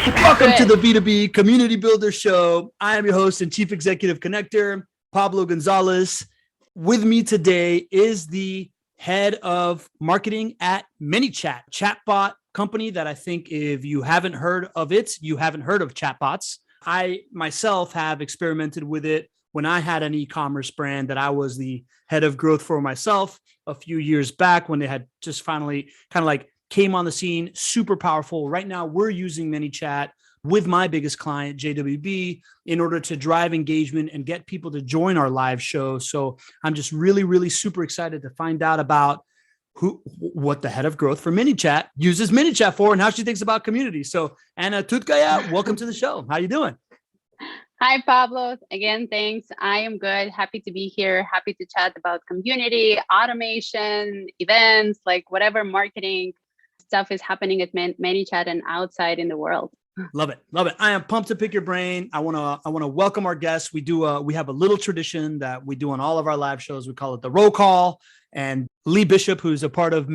Welcome to the B2B Community Builder Show. I am your host and Chief Executive Connector, Pablo Gonzalez. With me today is the head of marketing at ManyChat, chatbot company that I think if you haven't heard of it, you haven't heard of chatbots. I myself have experimented with it when I had an e-commerce brand that I was the head of growth for myself a few years back when they had just finally kind of like came on the scene, super powerful. Right now, we're using ManyChat with my biggest client, JWB, in order to drive engagement and get people to join our live show. So I'm just really super excited to find out about what the head of growth for ManyChat uses ManyChat for and how she thinks about community. So Anna Tutckaia, welcome to the show. How you doing? Hi, Pablo. Again, thanks. I am good. Happy to be here. Happy to chat about community, automation, events, like whatever marketing stuff is happening at ManyChat and outside in the world. Love it. I am pumped to pick your brain. I want to welcome our guests. We have a little tradition that we do on all of our live shows. We call it the roll call. And Lee Bishop, who's a part of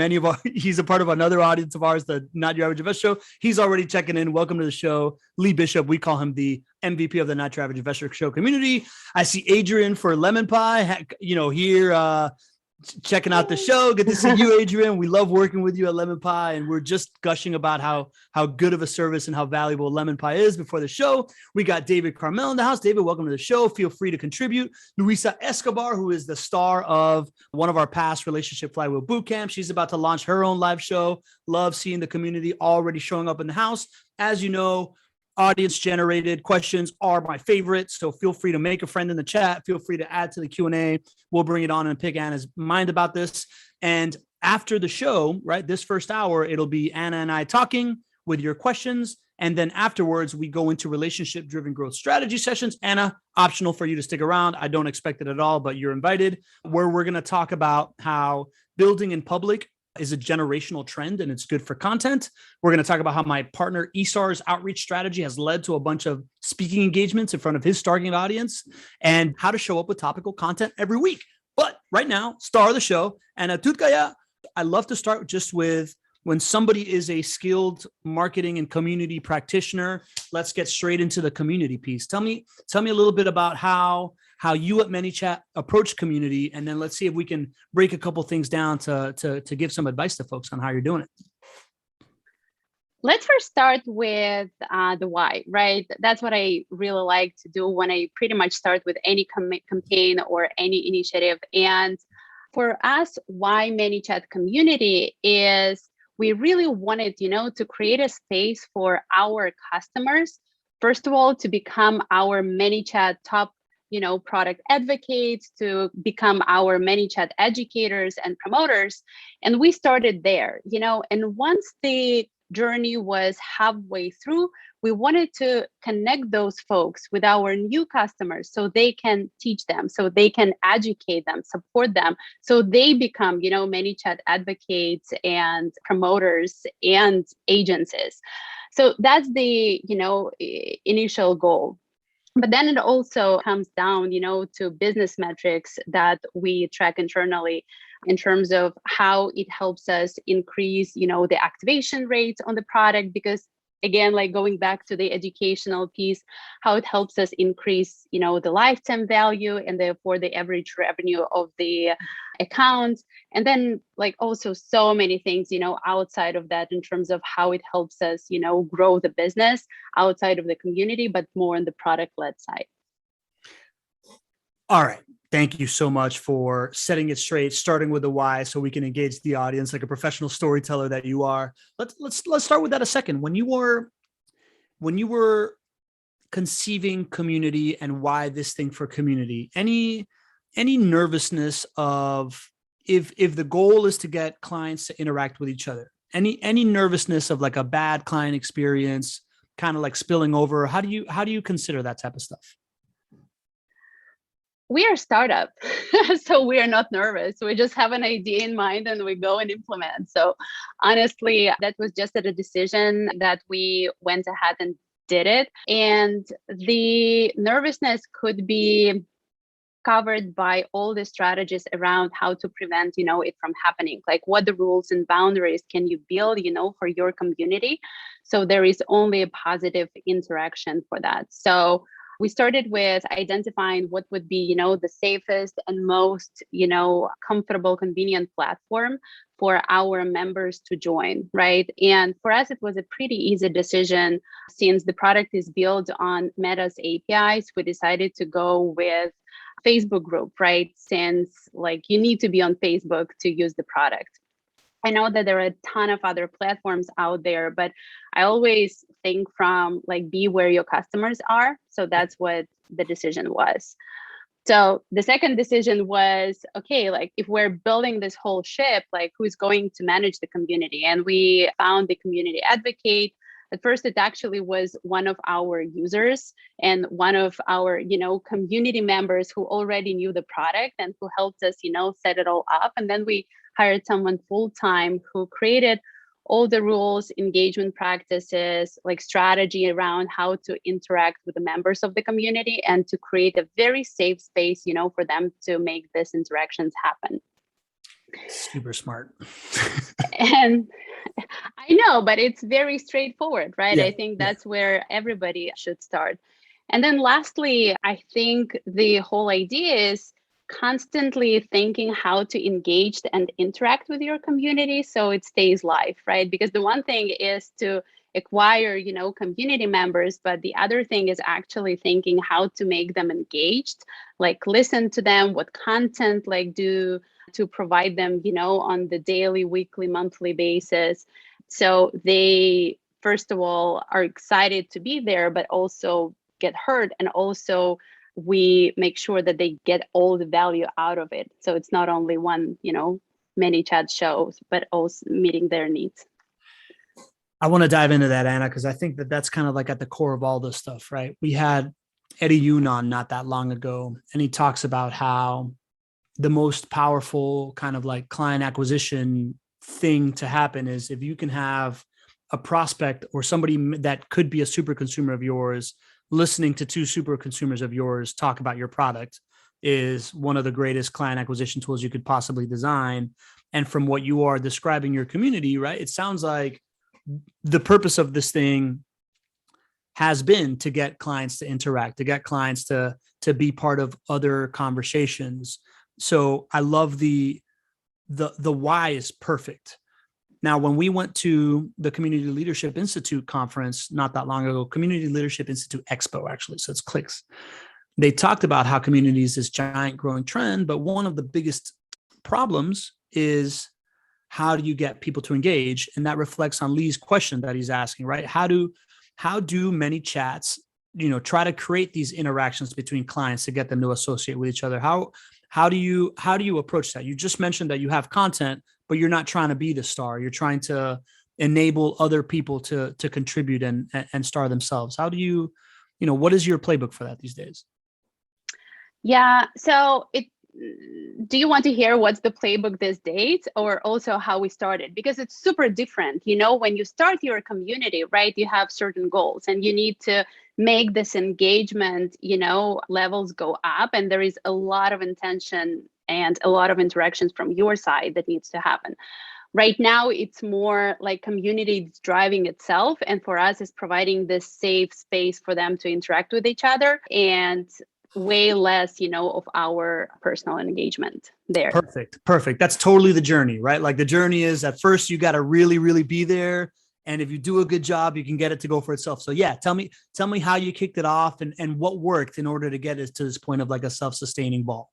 he's a part of another audience of ours, the Not Your Average Investor Show. He's already checking in. Welcome to the show. Lee Bishop, we call him the MVP of the Not Your Average Investor Show community. I see Adrian for Lemon Pie, here checking out the show. Good to see you, Adrian. We love working with you at Lemon Pie, and we're just gushing about how good of a service and how valuable Lemon Pie is before the show. We got David Carmel in the house. David, welcome to the show. Feel free to contribute. Luisa Escobar, who is the star of one of our past Relationship Flywheel Bootcamp. She's about to launch her own live show. Love seeing the community already showing up in the house. As you know, audience-generated questions are my favorite, so feel free to make a friend in the chat. Feel free to add to the Q&A. We'll bring it on and pick Anna's mind about this. And after the show, right, this first hour, it'll be Anna and I talking with your questions. And then afterwards, we go into relationship-driven growth strategy sessions. Anna, optional for you to stick around. I don't expect it at all, but you're invited, where we're going to talk about how building in public is a generational trend and it's good for content. We're going to talk about how my partner Esar's outreach strategy has led to a bunch of speaking engagements in front of his target audience and how to show up with topical content every week. But right now, star of the show, Anna Tutckaia, I love to start just with when somebody is a skilled marketing and community practitioner. Let's get straight into the community piece. Tell me a little bit about how you at ManyChat approach community, and then let's see if we can break a couple things down to give some advice to folks on how you're doing it. Let's first start with the why, right? That's what I really like to do when I pretty much start with any campaign or any initiative. And for us, why ManyChat community is we really wanted, to create a space for our customers, first of all, to become our ManyChat top product advocates, to become our ManyChat educators and promoters. And we started there, and once the journey was halfway through, we wanted to connect those folks with our new customers so they can teach them, so they can educate them, support them, so they become, ManyChat advocates and promoters and agencies. So that's the, initial goal. But then it also comes down, to business metrics that we track internally in terms of how it helps us increase, the activation rates on the product. Because again, like going back to the educational piece, how it helps us increase, the lifetime value and therefore the average revenue of the account. And then like also so many things, outside of that in terms of how it helps us, grow the business outside of the community, but more on the product-led side. All right. Thank you so much for setting it straight, starting with the why so we can engage the audience like a professional storyteller that you are. Let's start with that a second. When you were conceiving community and why this thing for community, any nervousness of if the goal is to get clients to interact with each other, any nervousness of like a bad client experience kind of like spilling over? How do you consider that type of stuff? We are a startup, so we are not nervous. We just have an idea in mind and we go and implement. So honestly, that was just a decision that we went ahead and did it. And the nervousness could be covered by all the strategies around how to prevent, it from happening. Like what the rules and boundaries can you build, for your community. So there is only a positive interaction for that. So we started with identifying what would be, the safest and most, comfortable, convenient platform for our members to join, right? And for us, it was a pretty easy decision. Since the product is built on Meta's APIs, we decided to go with Facebook group, right? Since you need to be on Facebook to use the product. I know that there are a ton of other platforms out there, but I always think from be where your customers are. So that's what the decision was. So the second decision was, okay, if we're building this whole ship, who's going to manage the community? And we found the community advocate. At first, it actually was one of our users and one of our, community members who already knew the product and who helped us, set it all up. And then we hired someone full-time who created all the rules, engagement practices, strategy around how to interact with the members of the community and to create a very safe space, for them to make these interactions happen. Super smart. And I know, but it's very straightforward, right? Yeah, I think that's where everybody should start. And then lastly, I think the whole idea is constantly thinking how to engage and interact with your community so it stays live, right? Because the one thing is to acquire, community members, but the other thing is actually thinking how to make them engaged, listen to them, what content do to provide them, on the daily, weekly, monthly basis. So they, first of all, are excited to be there, but also get heard. And also we make sure that they get all the value out of it. So it's not only one, ManyChat's shows, but also meeting their needs. I want to dive into that, Anna, because I think that that's kind of at the core of all this stuff, right? We had Eddie Yoon on not that long ago, and he talks about how the most powerful kind of client acquisition thing to happen is if you can have a prospect or somebody that could be a super consumer of yours listening to two super consumers of yours talk about your product is one of the greatest client acquisition tools you could possibly design. And from what you are describing your community, right, it sounds like the purpose of this thing has been to get clients to interact, to get clients to be part of other conversations. So I love the why is perfect. Now, when we went to the Community Leadership Institute conference not that long ago, Community Leadership Institute Expo, actually, so it's clicks. They talked about how community is this giant growing trend, but one of the biggest problems is how do you get people to engage? And that reflects on Lee's question that he's asking, right? How do ManyChat's, try to create these interactions between clients to get them to associate with each other? How do you approach that? You just mentioned that you have content, but you're not trying to be the star. You're trying to enable other people to contribute and star themselves. How do you, what is your playbook for that these days? Yeah. So do you want to hear what's the playbook these days or also how we started? Because it's super different. When you start your community, right, you have certain goals and you need to make this engagement, levels go up. And there is a lot of intention and a lot of interactions from your side that needs to happen. Right now, it's more like community driving itself. And for us, it's providing this safe space for them to interact with each other and way less, of our personal engagement there. Perfect. That's totally the journey, right? The journey is at first you got to really, really be there. And if you do a good job, you can get it to go for itself. So yeah, tell me how you kicked it off and what worked in order to get it to this point of a self-sustaining ball.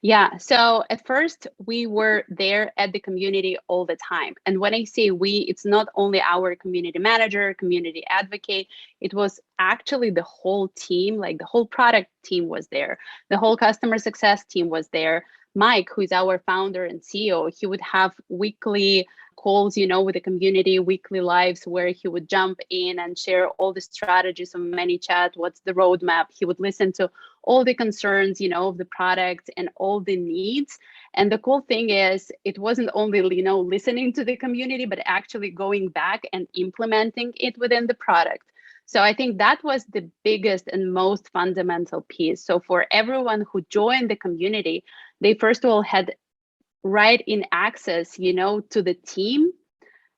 Yeah. So at first we were there at the community all the time. And when I say we, it's not only our community manager, community advocate, it was actually the whole team, the whole product team was there. The whole customer success team was there. Mike, who is our founder and CEO, he would have weekly calls, with the community, weekly lives where he would jump in and share all the strategies of ManyChat, what's the roadmap. He would listen to all the concerns, of the product and all the needs. And the cool thing is it wasn't only, listening to the community, but actually going back and implementing it within the product. So I think that was the biggest and most fundamental piece. So for everyone who joined the community, they first of all had right in access, to the team.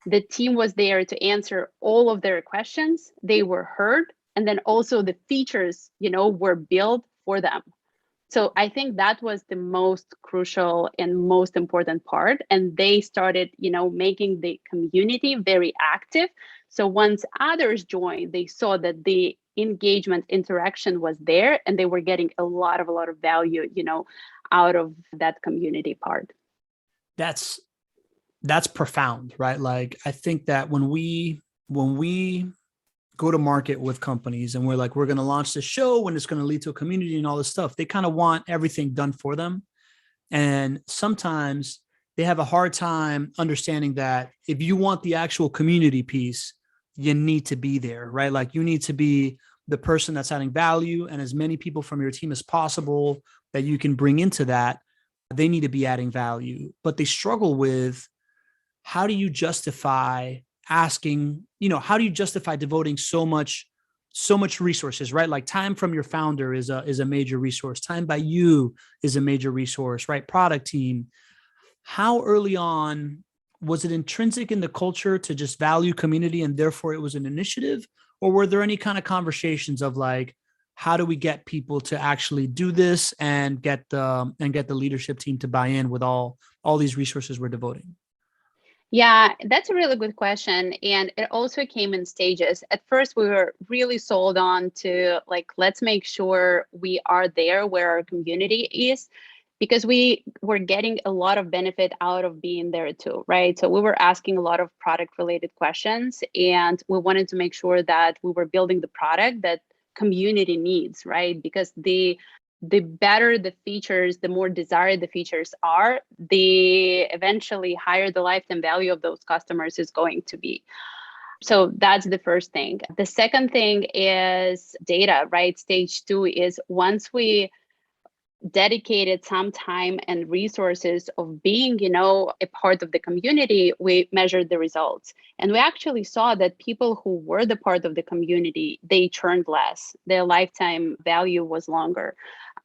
The team was there to answer all of their questions. They were heard. And then also the features, were built for them. So I think that was the most crucial and most important part. And they started, making the community very active. So once others joined, they saw that the engagement interaction was there and they were getting a lot of value, out of that community part. That's profound, right? Like, I think that when we go to market with companies and we're like, we're going to launch this show when it's going to lead to a community and all this stuff, they kind of want everything done for them. And sometimes they have a hard time understanding that if you want the actual community piece, you need to be there, right? Like, you need to be the person that's adding value, and as many people from your team as possible that you can bring into that, they need to be adding value. But they struggle with, how do you justify asking, how do you justify devoting so much resources, right? Like, time from your founder is a major resource. Time by you is a major resource, right? Product team. How early on was it intrinsic in the culture to just value community and therefore it was an initiative? Or were there any kind of conversations of like, how do we get people to actually do this and get the leadership team to buy in with all these resources we're devoting? Yeah, that's a really good question. And it also came in stages. At first, we were really sold on to like, let's make sure we are there where our community is, because we were getting a lot of benefit out of being there too, right? So we were asking a lot of product related questions, and we wanted to make sure that we were building the product that community needs, right? Because the better the features, the more desired the features are, the eventually higher the lifetime value of those customers is going to be. So that's the first thing. The second thing is data, right? Stage 2 is once we dedicated some time and resources of being, a part of the community, we measured the results. And we actually saw that people who were the part of the community, they churned less. Their lifetime value was longer.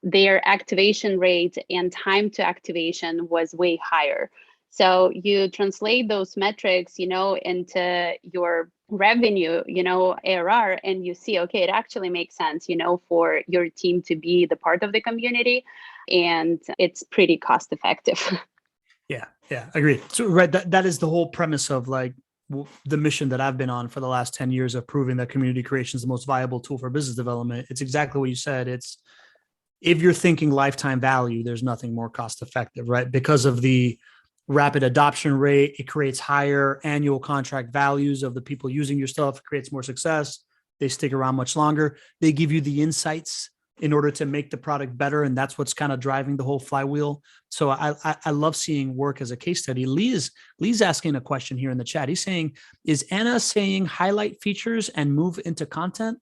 Their activation rate and time to activation was way higher. So you translate those metrics, into your revenue, ARR, and you see, okay, it actually makes sense, for your team to be the part of the community, and it's pretty cost effective. Yeah, agreed. So, right, that is the whole premise of like the mission that I've been on for the last 10 years of proving that community creation is the most viable tool for business development. It's exactly what you said. It's, if you're thinking lifetime value, there's nothing more cost effective, right? Because of the rapid adoption rate, it creates higher annual contract values of the people using your stuff, it creates more success. They stick around much longer. They give you the insights in order to make the product better. And that's what's kind of driving the whole flywheel. So I love seeing work as a case study. Lee's asking a question here in the chat. He's saying, is Anna saying highlight features and move into content?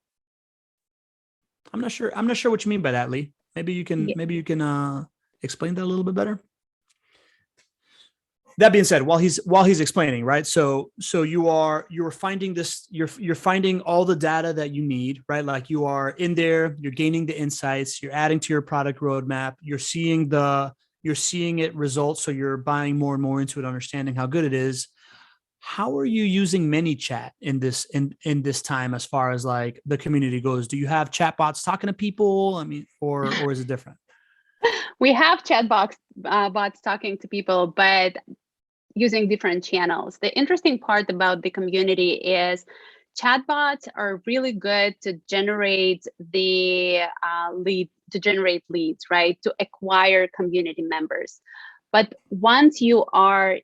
I'm not sure what you mean by that, Lee. Maybe you can explain that a little bit better. That being said, while he's explaining, right? So you're finding this, you're finding all the data that you need, right? Like, you are in there, you're gaining the insights, you're adding to your product roadmap, you're seeing it results. So you're buying more and more into it, understanding how good it is. How are you using ManyChat in this time as far as like the community goes? Do you have chatbots talking to people? I mean, or is it different? We have bots talking to people, but using different channels. The interesting part about the community is chatbots are really good to generate leads, right? To acquire community members. But once you are,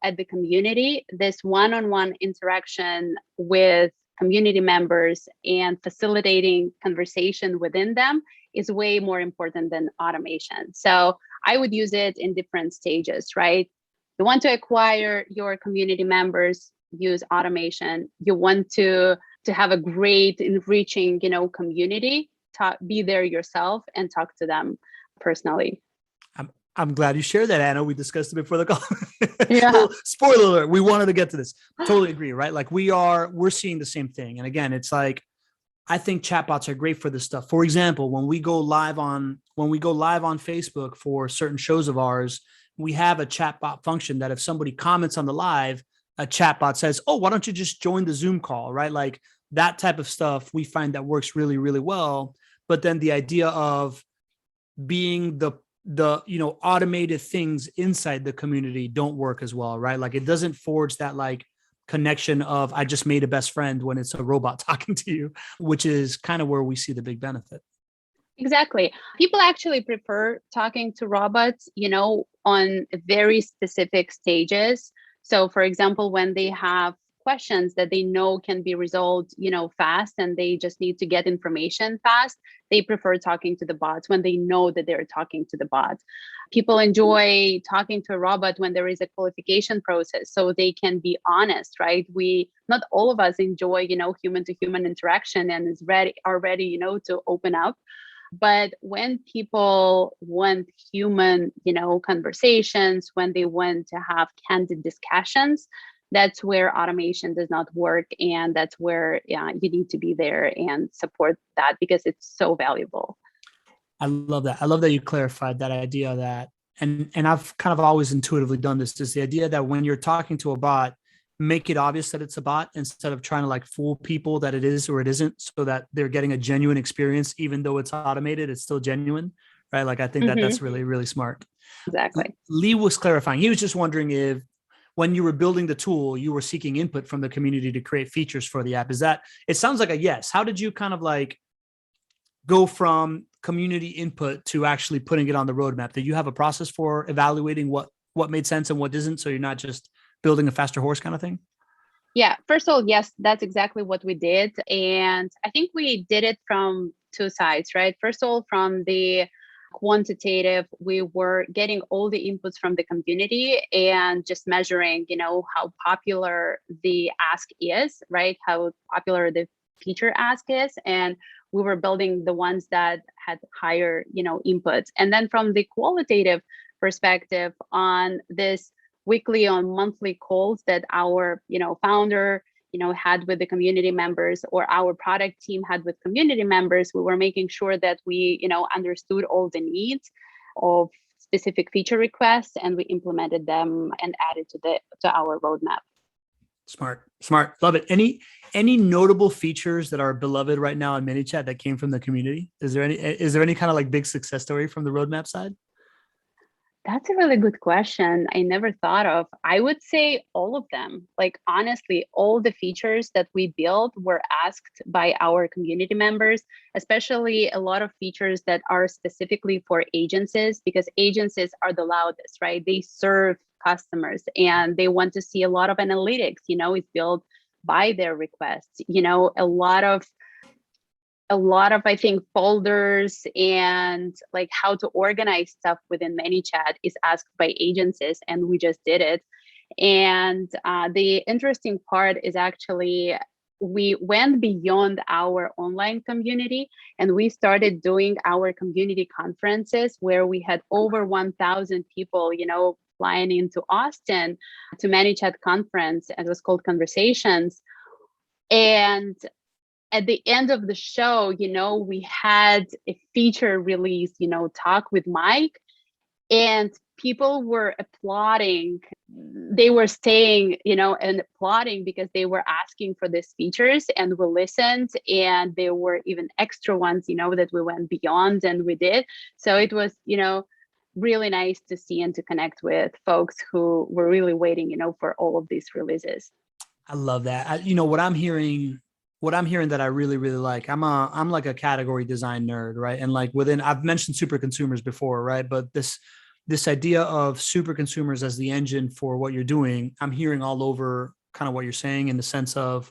at the community, this one-on-one interaction with community members and facilitating conversation within them is way more important than automation. So I would use it in different stages, right? You want to acquire your community members, use automation. You want to have a great, enriching, community, be there yourself and talk to them personally. I'm glad you shared that, Anna. We discussed it before the call. Yeah. Spoiler alert. We wanted to get to this. Totally agree, right? Like, we're seeing the same thing. And again, it's like, I think chatbots are great for this stuff. For example, when we go live on Facebook for certain shows of ours, we have a chatbot function that if somebody comments on the live, a chatbot says, "Oh, why don't you just join the Zoom call?" Right? Like that type of stuff we find that works really, really well. But then the idea of being the automated things inside the community don't work as well, right? Like it doesn't forge that like connection of I just made a best friend when it's a robot talking to you, which is kind of where we see the big benefit. Exactly. People actually prefer talking to robots, on very specific stages. So, for example, when they have questions that they know can be resolved, fast, and they just need to get information fast, they prefer talking to the bots when they know that they're talking to the bot. People enjoy talking to a robot when there is a qualification process, so they can be honest, right? Not all of us enjoy, human to human interaction and are ready, to open up. But when people want human, conversations, when they want to have candid discussions, that's where automation does not work. And that's where you need to be there and support that because it's so valuable. I love that. I love that you clarified that idea that, and I've kind of always intuitively done this, is the idea that when you're talking to a bot, make it obvious that it's a bot instead of trying to like fool people that it is or it isn't, so that they're getting a genuine experience. Even though it's automated, it's still genuine, right? Like I think that that's really, really smart. Exactly. Lee was clarifying. He was just wondering if when you were building the tool, you were seeking input from the community to create features for the app. It sounds like a yes. How did you kind of like go from community input to actually putting it on the roadmap? Did you have a process for evaluating what made sense and what doesn't, so you're not just building a faster horse kind of thing? Yeah, first of all, yes, that's exactly what we did. And I think we did it from two sides, right? First of all, from the quantitative, we were getting all the inputs from the community and just measuring, how popular the ask is, right? How popular the feature ask is. And we were building the ones that had higher, inputs. And then from the qualitative perspective on this weekly or monthly calls that our founder had with the community members, or our product team had with community members, we were making sure that we understood all the needs of specific feature requests, and we implemented them and added to our roadmap. Smart, love it. Any notable features that are beloved right now in ManyChat that came from the community? Is there any kind of like big success story from the roadmap side? That's a really good question. I never thought of. I would say all of them. Like, honestly, all the features that we built were asked by our community members, especially a lot of features that are specifically for agencies, because agencies are the loudest, right? They serve customers and they want to see a lot of analytics, it's built by their requests, a lot of I think folders and like how to organize stuff within ManyChat is asked by agencies, and we just did it. And the interesting part is actually we went beyond our online community and we started doing our community conferences where we had over 1,000 people, flying into Austin to ManyChat conference, and it was called Conversations. And at the end of the show, we had a feature release, talk with Mike, and people were applauding. They were staying, and applauding because they were asking for these features, and we listened, and there were even extra ones, that we went beyond and we did. So it was, really nice to see and to connect with folks who were really waiting, for all of these releases. I love that. What I'm hearing that I really, really like, I'm like a category design nerd, right? And like I've mentioned super consumers before, right? But this idea of super consumers as the engine for what you're doing, I'm hearing all over kind of what you're saying, in the sense of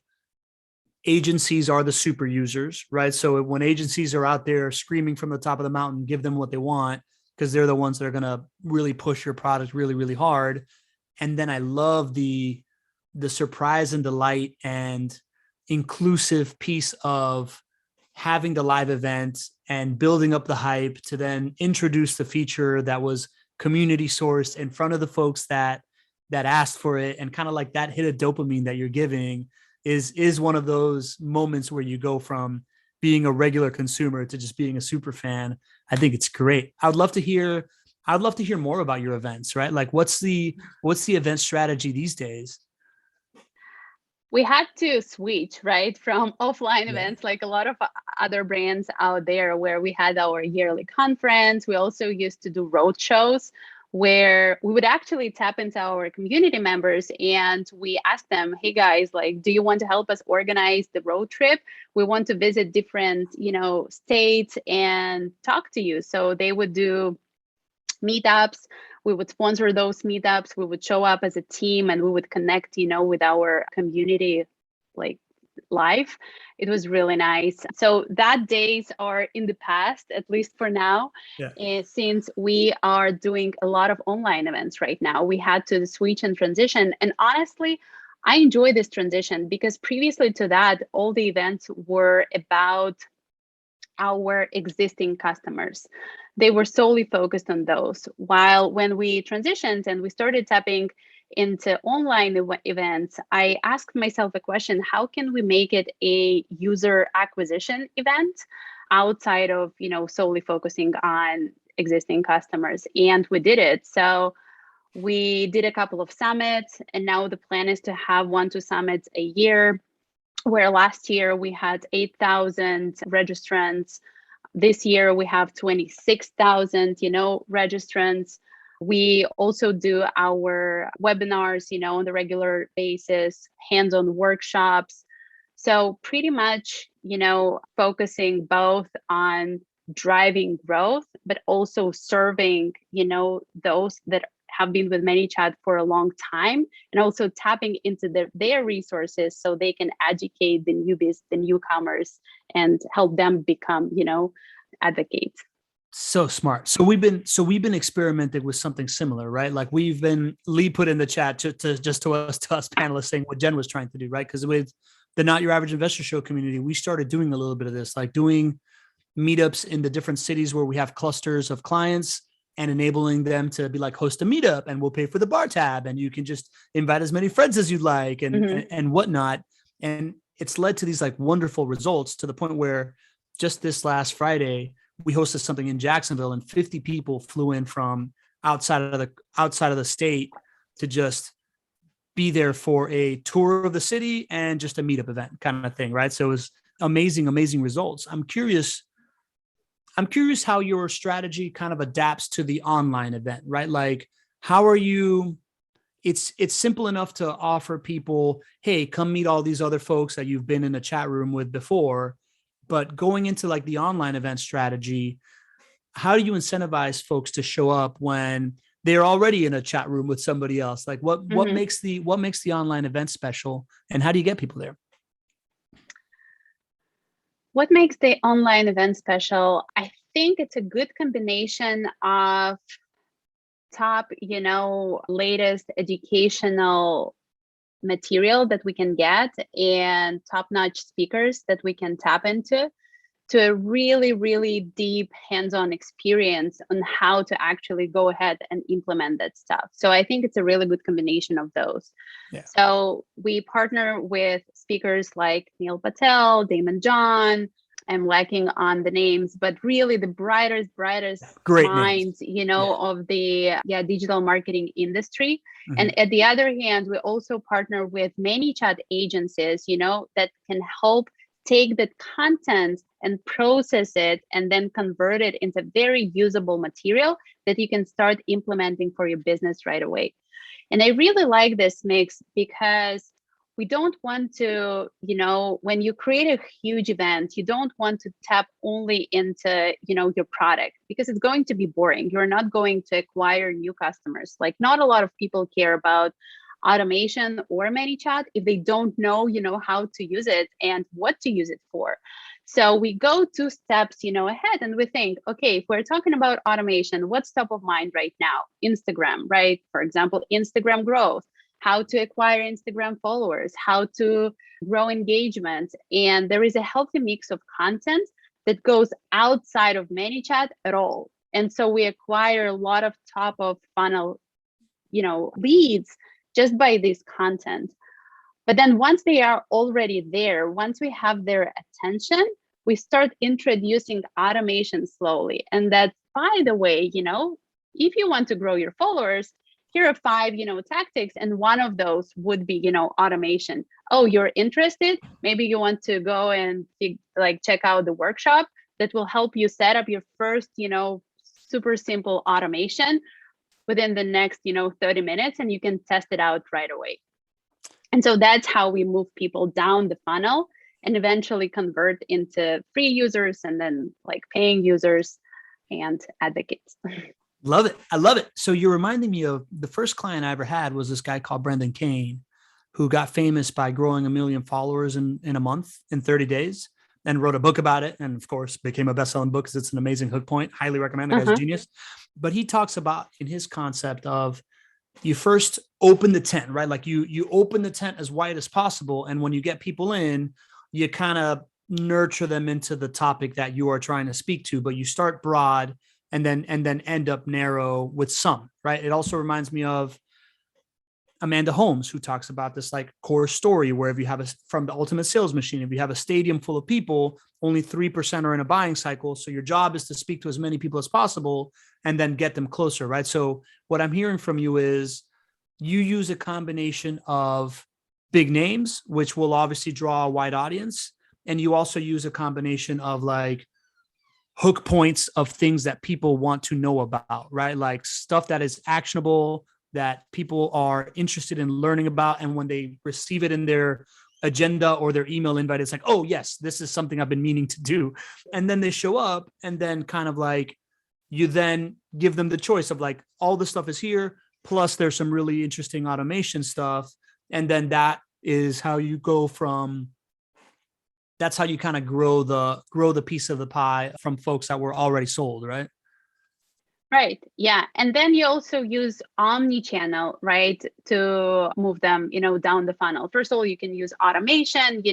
agencies are the super users, right? So when agencies are out there screaming from the top of the mountain, give them what they want, because they're the ones that are going to really push your product really, really hard. And then I love the surprise and delight and inclusive piece of having the live event and building up the hype to then introduce the feature that was community sourced in front of the folks that asked for it, and kind of like that hit of dopamine that you're giving is one of those moments where you go from being a regular consumer to just being a super fan. I think it's great. I'd love to hear more about your events, right? Like what's the event strategy these days? We had to switch, right, from offline Yeah. events like a lot of other brands out there where we had our yearly conference. We also used to do road shows where we would actually tap into our community members and we ask them, hey guys, like, do you want to help us organize the road trip? We want to visit different, states and talk to you. So they would do meetups. We would sponsor those meetups. We would show up as a team and we would connect, with our community like live. It was really nice. So that days are in the past, at least for now. Yeah. Since we are doing a lot of online events right now, we had to switch and transition. And honestly, I enjoy this transition because previously to that, all the events were about our existing customers. They were solely focused on those. While when we transitioned and we started tapping into online events, I asked myself a question: how can we make it a user acquisition event outside of, solely focusing on existing customers? And we did it. So we did a couple of summits, and now the plan is to have 1-2 summits a year, where last year we had 8,000 registrants. This year we have 26,000, registrants. We also do our webinars, on the regular basis, hands-on workshops. So pretty much, focusing both on driving growth, but also serving, those that have been with ManyChat for a long time, and also tapping into their resources so they can educate the newbies, the newcomers, and help them become, advocates. So smart. So we've been experimenting with something similar, right? Like Lee put in the chat to us panelists saying what Jen was trying to do, right? Because with the Not Your Average Investor Show community, we started doing a little bit of this, like doing meetups in the different cities where we have clusters of clients and enabling them to be like, host a meetup and we'll pay for the bar tab and you can just invite as many friends as you'd like and whatnot. And it's led to these like wonderful results to the point where just this last Friday, we hosted something in Jacksonville and 50 people flew in from outside of the state to just be there for a tour of the city and just a meetup event kind of thing. Right. So it was amazing results. I'm curious how your strategy kind of adapts to the online event, right? Like, how are you? It's simple enough to offer people, hey, come meet all these other folks that you've been in a chat room with before. But going into like the online event strategy, how do you incentivize folks to show up when they're already in a chat room with somebody else? Like what makes the online event special, and how do you get people there? What makes the online event special? I think it's a good combination of top, latest educational material that we can get and top-notch speakers that we can tap into, to a really, really deep hands-on experience on how to actually go ahead and implement that stuff. So I think it's a really good combination of those. Yeah. So we partner with speakers like Neil Patel, Damon John. I'm lacking on the names, but really the brightest great minds, of the digital marketing industry. And at the other hand, we also partner with ManyChat agencies, that can help take that content and process it and then convert it into very usable material that you can start implementing for your business right away. And I really like this mix because we don't want to, when you create a huge event, you don't want to tap only into, your product, because it's going to be boring. You're not going to acquire new customers. Like, not a lot of people care about automation or ManyChat if they don't know, how to use it and what to use it for. So we go 2 steps, ahead, and we think, okay, if we're talking about automation, what's top of mind right now? Instagram, right? For example, Instagram growth, how to acquire Instagram followers, how to grow engagement. And there is a healthy mix of content that goes outside of ManyChat at all. And so we acquire a lot of top of funnel, leads just by this content. But then once they are already there, once we have their attention, we start introducing automation slowly. And that, by the way, if you want to grow your followers, here are 5, tactics. And one of those would be, automation. Oh, you're interested? Maybe you want to go and check out the workshop that will help you set up your first, super simple automation within the next, 30 minutes, and you can test it out right away. And so that's how we move people down the funnel and eventually convert into free users and then paying users and advocates. Love it. I love it. So you're reminding me of the first client I ever had was this guy called Brendan Kane, who got famous by growing 1 million followers in a month, in 30 days, and wrote a book about it. And of course, became a best-selling book because it's an amazing hook point. Highly recommend. The guy's a genius. But he talks about in his concept of you first open the tent, right? Like you open the tent as wide as possible. And when you get people in, you kind of nurture them into the topic that you are trying to speak to, but you start broad and then end up narrow with some, right? It also reminds me of Amanda Holmes, who talks about this core story where if you have from the Ultimate Sales Machine, if you have a stadium full of people, only 3% are in a buying cycle. So your job is to speak to as many people as possible and then get them closer, right? So what I'm hearing from you is you use a combination of big names, which will obviously draw a wide audience. And you also use a combination of hook points of things that people want to know about, right? Like stuff that is actionable, that people are interested in learning about. And when they receive it in their agenda or their email invite, it's oh yes, this is something I've been meaning to do. And then they show up and then kind of you then give them the choice of all the stuff is here, plus there's some really interesting automation stuff. And then that is how you go from, that's how you kind of grow the piece of the pie from folks that were already sold, right? Right. Yeah. And then you also use omni-channel, right, to move them, down the funnel. First of all, you can use automation,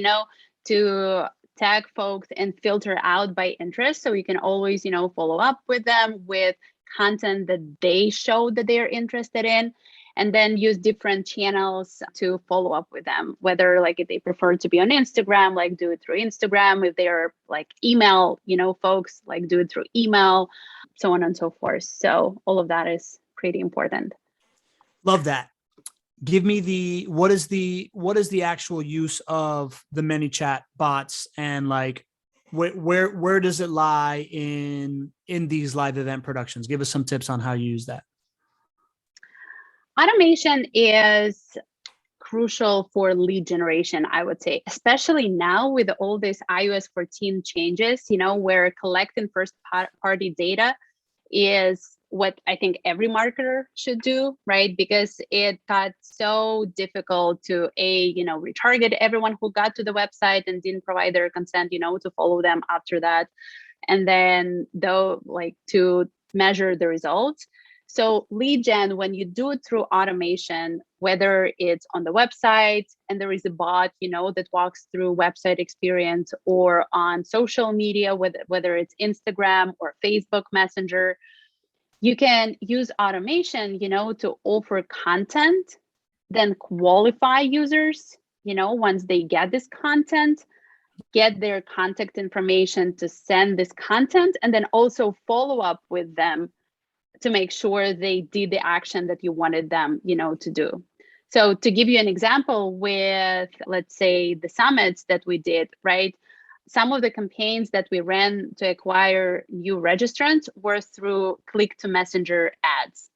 to tag folks and filter out by interest. So you can always, follow up with them with content that they show that they're interested in, and then use different channels to follow up with them, whether if they prefer to be on Instagram, do it through Instagram. If they're email, folks, do it through email, so on and so forth. So all of that is pretty important. Love that. Give me what is the actual use of the ManyChat bots, and where does it lie in these live event productions? Give us some tips on how you use that. Automation is crucial for lead generation, I would say, especially now with all this iOS 14 changes, where collecting first-party data is what I think every marketer should do, right? Because it got so difficult to retarget everyone who got to the website and didn't provide their consent, to follow them after that. And then to measure the results. So lead gen, when you do it through automation, whether it's on the website and there is a bot, that walks through website experience, or on social media, whether it's Instagram or Facebook Messenger, you can use automation, to offer content, then qualify users, once they get this content, get their contact information to send this content, and then also follow up with them to make sure they did the action that you wanted them, to do. So to give you an example with, let's say, the summits that we did, right? Some of the campaigns that we ran to acquire new registrants were through click-to-messenger ads.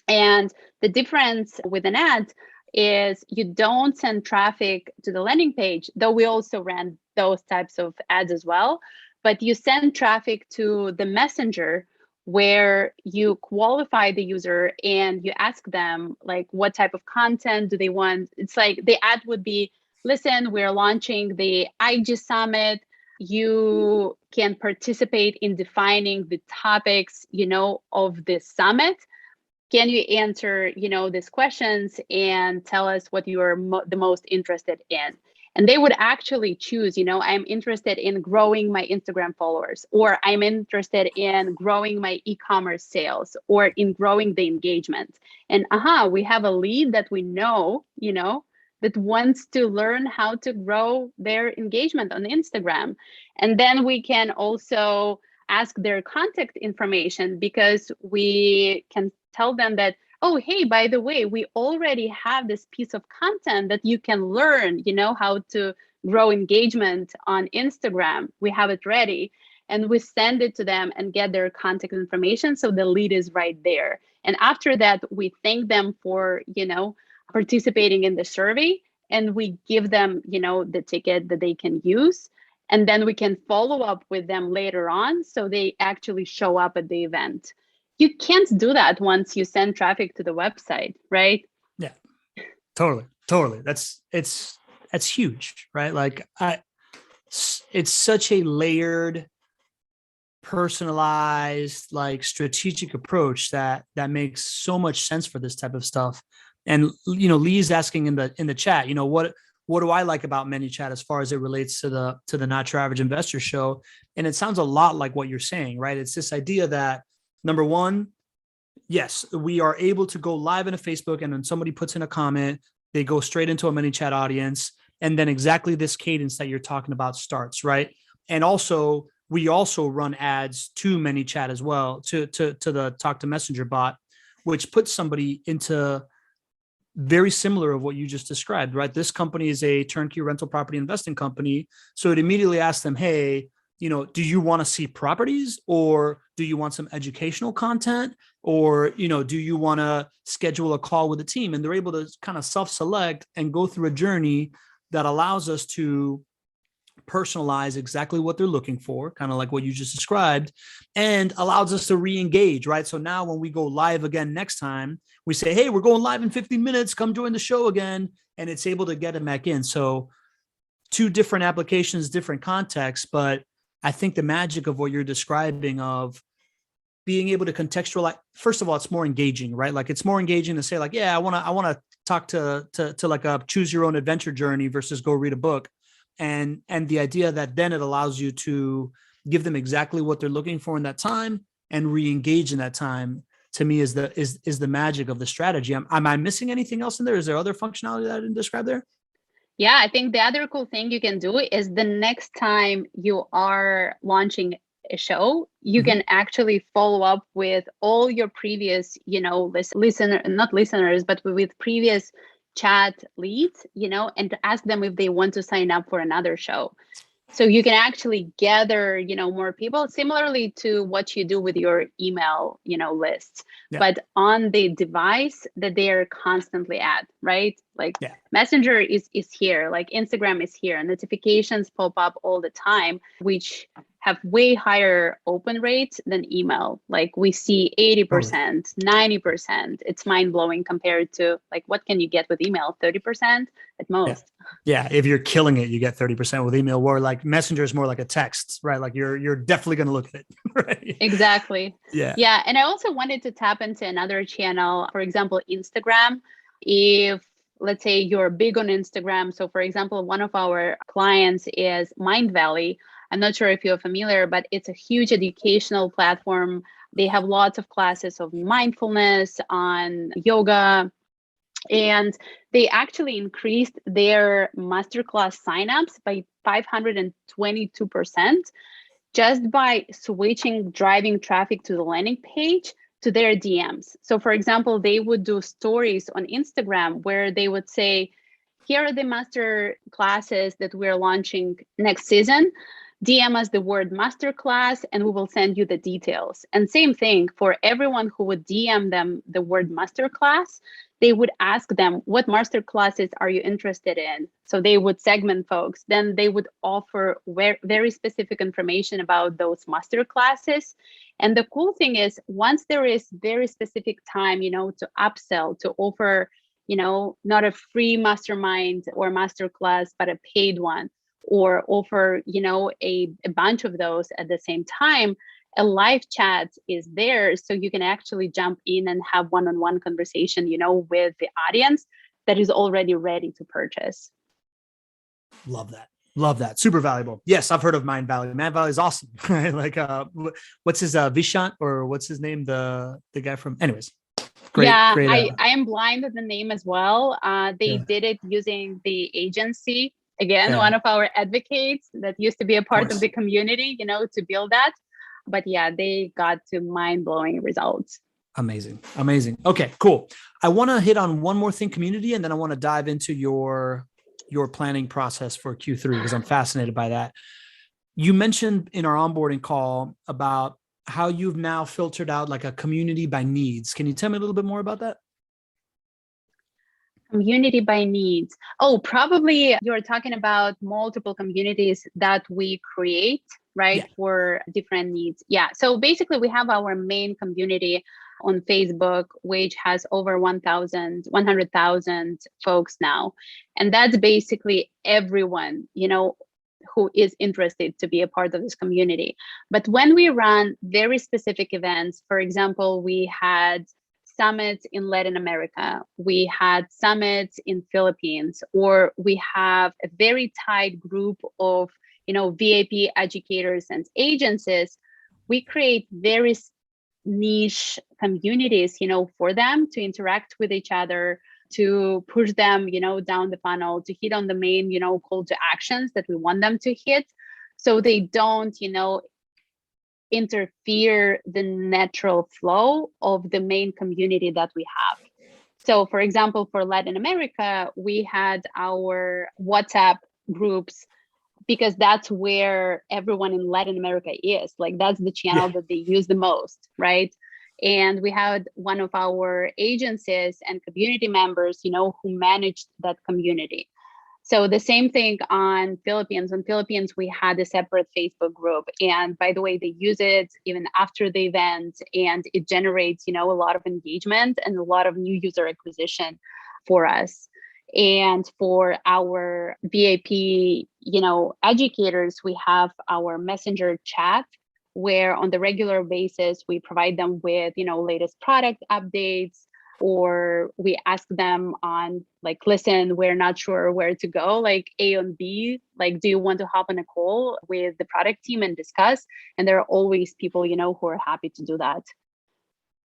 And the difference with an ad is you don't send traffic to the landing page, though we also ran those types of ads as well, but you send traffic to the messenger, where you qualify the user and you ask them what type of content do they want. It's the ad would be, listen, we're launching the IG Summit. You can participate in defining the topics, of this summit. Can you answer, these questions and tell us what you are the most interested in? And they would actually choose, I'm interested in growing my Instagram followers, or I'm interested in growing my e-commerce sales, or in growing the engagement. And we have a lead that we know, that wants to learn how to grow their engagement on Instagram. And then we can also ask their contact information, because we can tell them that, oh, hey, by the way, we already have this piece of content that you can learn, how to grow engagement on Instagram. We have it ready. And we send it to them and get their contact information. So the lead is right there. And after that, we thank them for, participating in the survey, and we give them, the ticket that they can use. And then we can follow up with them later on, so they actually show up at the event. You can't do that once you send traffic to the website, right? Yeah, totally. That's huge, right? Like it's such a layered, personalized, like strategic approach that makes so much sense for this type of stuff. And Lee's asking in the chat, what do I like about ManyChat as far as it relates to the Not Your Average Investor show? And it sounds a lot like what you're saying, right? It's this idea that, number one, yes, we are able to go live in a Facebook, and when somebody puts in a comment, they go straight into a ManyChat audience, and then exactly this cadence that you're talking about starts, right? And also, we also run ads to ManyChat as well, to the Talk to Messenger bot, which puts somebody into very similar of what you just described, right? This company is a turnkey rental property investing company. So it immediately asks them, hey, do you want to see properties, or do you want some educational content, or, do you want to schedule a call with the team? And they're able to kind of self-select and go through a journey that allows us to personalize exactly what they're looking for, kind of like what you just described, and allows us to re-engage, right? So now when we go live again next time, we say, hey, we're going live in 15 minutes, come join the show again, and it's able to get them back in. So two different applications, different contexts, but I think the magic of what you're describing of being able to contextualize, first of all, it's more engaging, right? Like it's more engaging to say like, yeah, I want to talk to like a choose your own adventure journey versus go read a book. And the idea that then it allows you to give them exactly what they're looking for in that time and re-engage in that time, to me is the magic of the strategy. Am I missing anything else in there? Is there other functionality that I didn't describe there? Yeah, I think the other cool thing you can do is the next time you are launching a show, you can actually follow up with all your previous, not listeners, but with previous chat leads, and to ask them if they want to sign up for another show. So you can actually gather, more people, similarly to what you do with your email, lists, but on the device that they are constantly at, right? Like Messenger is here, like Instagram is here, and notifications pop up all the time, which have way higher open rates than email. Like we see 80%, 90%. It's mind blowing compared to like, what can you get with email? 30% at most. Yeah. If you're killing it, you get 30% with email, where like Messenger is more like a text, right? Like you're definitely going to look at it. Right? Exactly. Yeah. And I also wanted to tap into another channel, for example, Instagram. If let's say you're big on Instagram. So for example, one of our clients is Mind Valley. I'm not sure if you're familiar, but it's a huge educational platform. They have lots of classes of mindfulness, on yoga, and they actually increased their masterclass signups by 522% just by driving traffic to the landing page to their DMs. So for example, they would do stories on Instagram where they would say, here are the master classes that we're launching next season. DM us the word masterclass and we will send you the details. And same thing for everyone who would DM them the word masterclass, they would ask them, what masterclasses are you interested in? So they would segment folks. Then they would offer very specific information about those masterclasses. And the cool thing is, once there is very specific time, to upsell, to offer, not a free mastermind or masterclass, but a paid one, or offer, a bunch of those at the same time, a live chat is there. So you can actually jump in and have one-on-one conversation, with the audience that is already ready to purchase. Love that. Super valuable. Yes, I've heard of Mind Valley. Mind Valley is awesome. Like, what's his Vishant, or what's his name? The guy from, anyways. Yeah, Great. I am blind with the name as well. They Yeah, did it using the agency. Again, yeah, one of our advocates that used to be a of part of course. the community, to build that. But yeah, they got to mind-blowing results. Amazing. Okay, cool. I want to hit on one more thing, community, and then I want to dive into your planning process for Q3 because I'm fascinated by that. You mentioned in our onboarding call about how you've now filtered out like a community by needs. Can you tell me a little bit more about that? Community by needs. Oh, probably you're talking about multiple communities that we create, right, Yeah. for different needs. Yeah. So basically, we have our main community on Facebook, which has over 100,000 folks now. And that's basically everyone, who is interested to be a part of this community. But when we run very specific events, for example, we had summits in Latin America, we had summits in Philippines, or we have a very tight group of VIP educators and agencies, we create very niche communities, for them to interact with each other, to push them, down the funnel, to hit on the main, call to actions that we want them to hit, so they don't, interfere the natural flow of the main community that we have. So for example, for Latin America, we had our WhatsApp groups because that's where everyone in Latin America is. Like that's the channel Yeah. that they use the most, right? And we had one of our agencies and community members, who managed that community. So the same thing on Philippines. On Philippines, we had a separate Facebook group. And by the way, they use it even after the event, and it generates, a lot of engagement and a lot of new user acquisition for us. And for our VIP, educators, we have our messenger chat where on the regular basis, we provide them with, latest product updates, or we ask them on like, listen, we're not sure where to go, like A and B, like, do you want to hop on a call with the product team and discuss? And there are always people, who are happy to do that.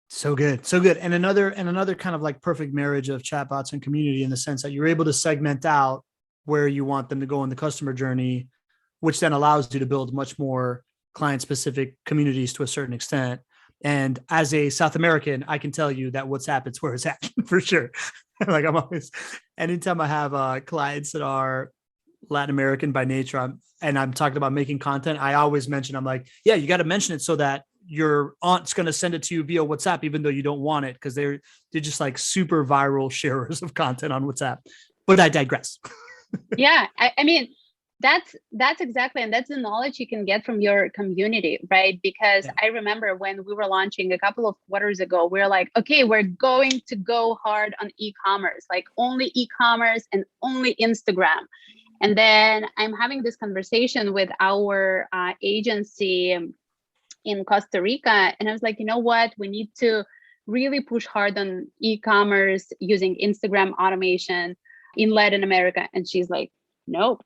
So good. And another kind of like perfect marriage of chatbots and community in the sense that you're able to segment out where you want them to go in the customer journey, which then allows you to build much more client specific communities to a certain extent. And as a South American, I can tell you that WhatsApp, it's where it's at for sure. Like I'm always, anytime I have clients that are Latin American by nature, I'm talking about making content, I always mention, I'm like, yeah, you got to mention it so that your aunt's going to send it to you via WhatsApp, even though you don't want it, because they're just like super viral sharers of content on WhatsApp. But I digress. Yeah, I mean, that's exactly, and that's the knowledge you can get from your community, right? Because Yeah. I remember when we were launching a couple of quarters ago, we are like, okay, we're going to go hard on e-commerce, like only e-commerce and only Instagram. And then I'm having this conversation with our agency in Costa Rica, and I was like, you know what, we need to really push hard on e-commerce using Instagram automation in Latin America. And she's like, no,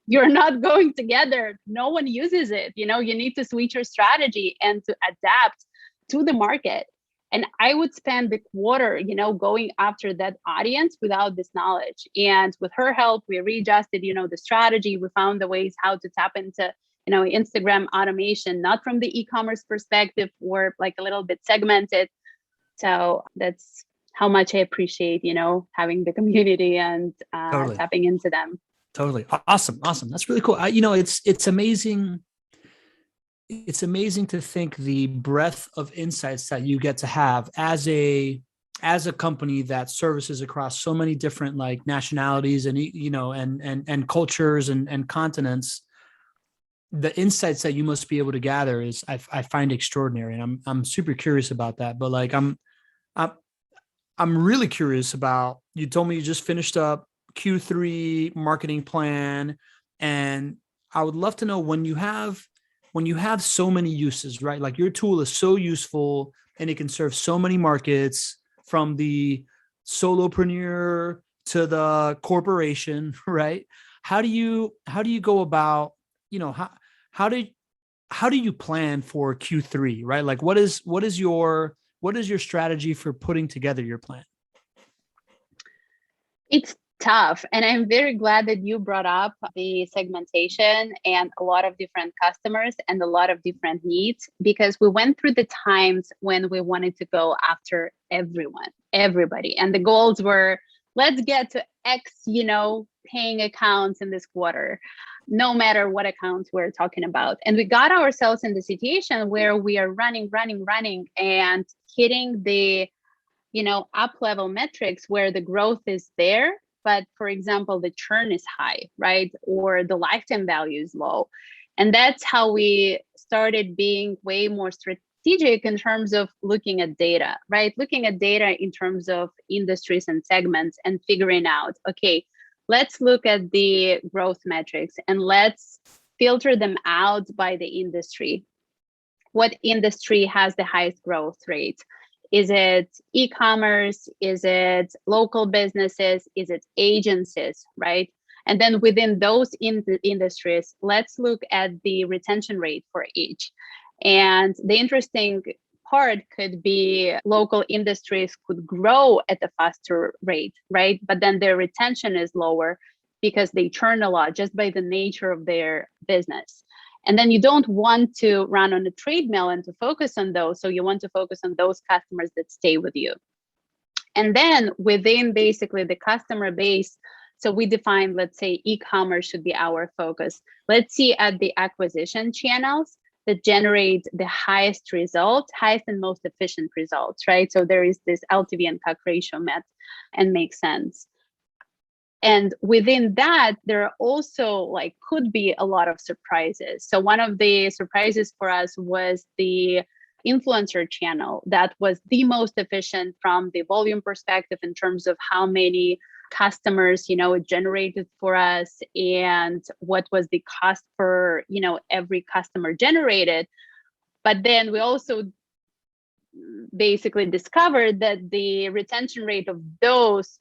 you're not going together. No one uses it. You need to switch your strategy and to adapt to the market. And I would spend the quarter, going after that audience without this knowledge. And with her help, we readjusted, the strategy. We found the ways how to tap into, Instagram automation, not from the e-commerce perspective, or like a little bit segmented. So that's how much I appreciate, having the community and Totally. tapping into them. Totally. Awesome. That's really cool. It's amazing. It's amazing to think the breadth of insights that you get to have as a company that services across so many different like nationalities and and cultures and continents. The insights that you must be able to gather is I find extraordinary, and I'm super curious about that. But like I'm I'm really curious about, you told me you just finished up Q3 marketing plan, and I would love to know when you have so many uses, right? Like your tool is so useful and it can serve so many markets, from the solopreneur to the corporation, right? How do you go about, how do you plan for Q3, right? Like what is your what is your strategy for putting together your plan? It's tough. And I'm very glad that you brought up the segmentation and a lot of different customers and a lot of different needs, because we went through the times when we wanted to go after everybody. And the goals were, let's get to X, paying accounts in this quarter, no matter what accounts we're talking about. And we got ourselves in the situation where we are running and hitting the up level metrics where the growth is there, but for example, the churn is high, right? Or the lifetime value is low. And that's how we started being way more strategic in terms of looking at data, right? Looking at data in terms of industries and segments and figuring out, okay, let's look at the growth metrics and let's filter them out by the industry. What industry has the highest growth rate? Is it e-commerce? Is it local businesses? Is it agencies, right? And then within those industries, let's look at the retention rate for each. And the interesting part could be local industries could grow at a faster rate, right? But then their retention is lower because they churn a lot just by the nature of their business. And then you don't want to run on a treadmill and to focus on those. So you want to focus on those customers that stay with you. And then within basically the customer base, so we define, let's say e-commerce should be our focus. Let's see at the acquisition channels that generate the highest and most efficient results, right? So there is this LTV and CAC ratio met and makes sense. And within that, there are also could be a lot of surprises. So one of the surprises for us was the influencer channel that was the most efficient from the volume perspective in terms of how many customers, it generated for us and what was the cost per, every customer generated. But then we also basically discovered that the retention rate of those,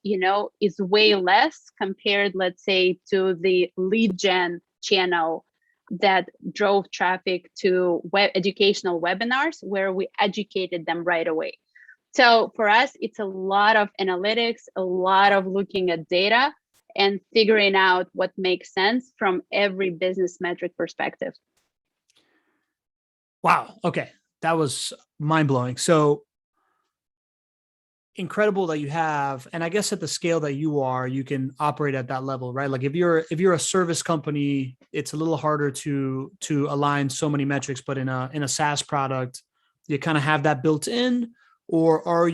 is way less compared, let's say, to the lead gen channel that drove traffic to educational webinars where we educated them right away. So for us, it's a lot of analytics, a lot of looking at data and figuring out what makes sense from every business metric perspective. Wow. Okay. That was mind-blowing. So incredible that you have, and I guess at the scale that you are, you can operate at that level, right? Like if you're a service company, it's a little harder to align so many metrics, but in a SaaS product, you kind of have that built in, or